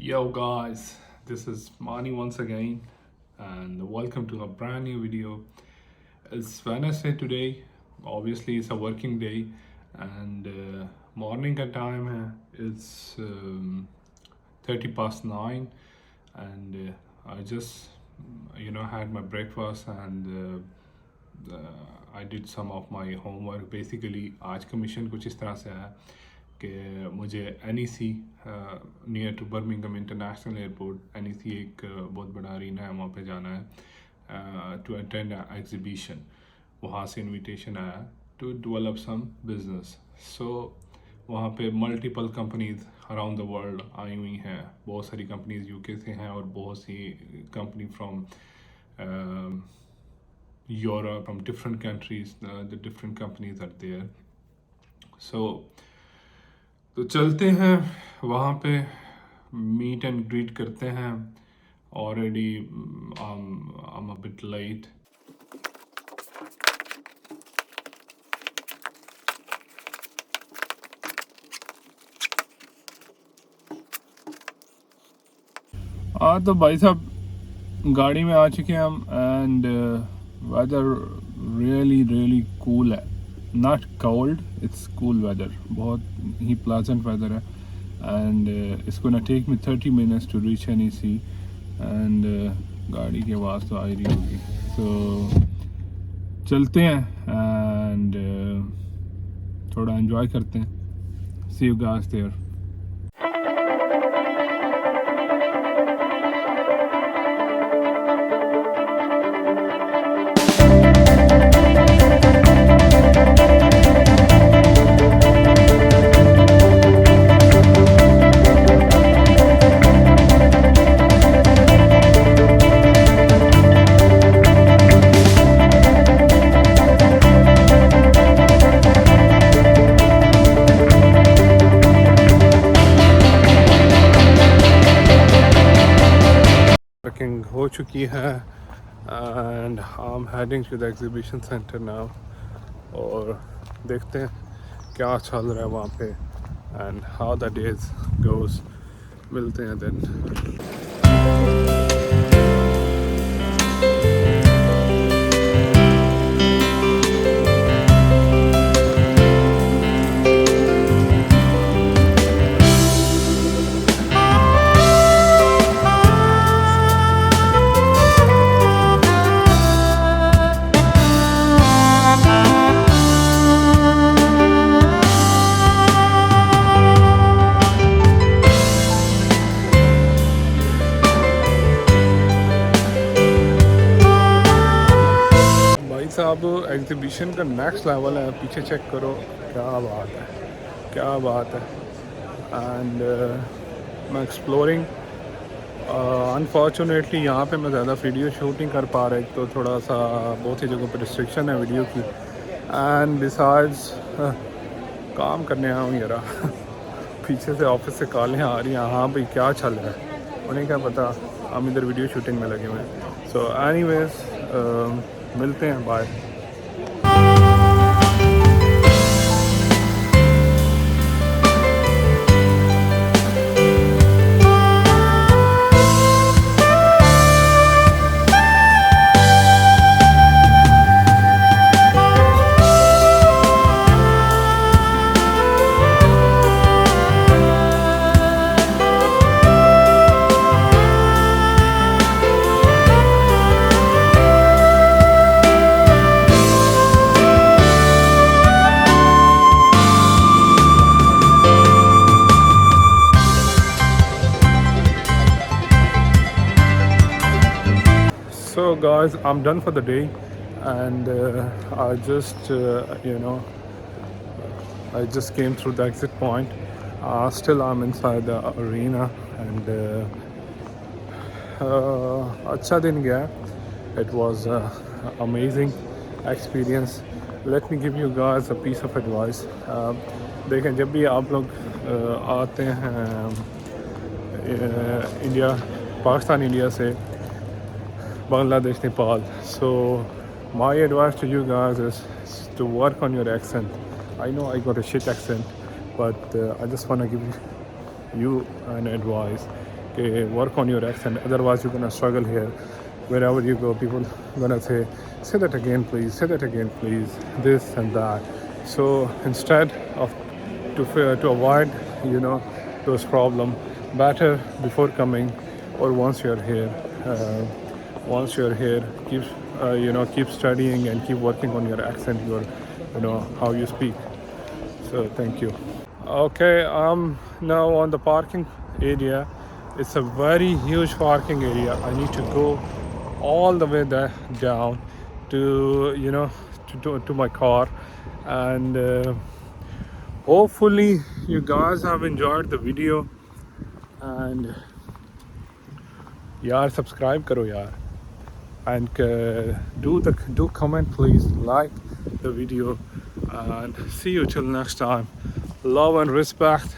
Yo guys, this is Mani once again, and welcome to a brand new video. It's Wednesday today. Obviously, it's a working day, and morning ka time hai. It's 30 past 9, and I just had my breakfast, and I did some of my homework. Basically, आज का mission कुछ इस तरह से है कि मुझे NEC near to Birmingham International Airport NEC एक बहुत बड़ा अरीना है, वहाँ पे जाना है टू अटेंड एग्जीबिशन. वहाँ से इनविटेशन आया टू डेवलप सम बिजनेस. सो वहाँ पे multiple companies around the world I हुई हैं. बहुत सारी कंपनीज UK से हैं और बहुत सी company from Europe, from different countries. The different companies are there. So तो चलते हैं वहाँ पे, मीट एंड ग्रीट करते हैं. Already I'm a bit late. तो भाई साहब गाड़ी में आ चुके हैं हम, एंड वेदर रियली कूल है. Not cold, it's cool weather. बहुत ही प्लेजेंट वेदर है, and it's gonna take me 30 minutes to reach NEC. And गाड़ी की आवाज़ तो आ ही रही होगी. सो चलते हैं एंड थोड़ा एंजॉय करते हैं. See you guys there. Parking हो चुकी है and I am heading to the exhibition centre now. और देखते हैं क्या चल रहा है वहाँ पे and how the days goes. मिलते हैं देन. साहब एग्जीबिशन का नेक्स्ट लेवल है. पीछे चेक करो, क्या बात है, क्या बात है. एंड मैं एक्सप्लोरिंग. अनफॉर्चुनेटली यहाँ पे मैं ज़्यादा वीडियो शूट नहीं कर पा रहा. एक तो थोड़ा सा बहुत ही जगहों पर रिस्ट्रिक्शन है वीडियो की, एंड बिसाइड्स काम करने आया हूँ यार. पीछे से ऑफिस से कॉलें आ रही हैं, हाँ भाई क्या चल रहा है, उन्हें क्या पता, हम इधर वीडियो शूटिंग में लगे हुए हैं. सो एनीवेज मिलते हैं, bye. So guys, I'm done for the day, and I just I just came through the exit point. Still I'm inside the arena, and अच्छा दिन गया. It was amazing experience. Let me give you guys a piece of advice. देखें, जब भी आप लोग आते हैं इंडिया, पाकिस्तान इंडिया से, Bangladesh, Nepal. So my advice to you guys is to work on your accent. I know I got a shit accent, but I just want to give you an advice Okay, work on your accent. Otherwise, you're gonna struggle here. Wherever you go, people gonna say that again, please. Say that again, please. This and that. So instead of to avoid, those problem, better before coming or once you're here. Once you're here, keep studying and keep working on your accent, how you speak. So thank you. Okay, I'm now on the parking area. It's a very huge parking area. I need to go all the way there down to to my car, and hopefully you guys have enjoyed the video. And yaar, subscribe karo yaar, and do comment, please, like the video, and see you till next time. Love and respect.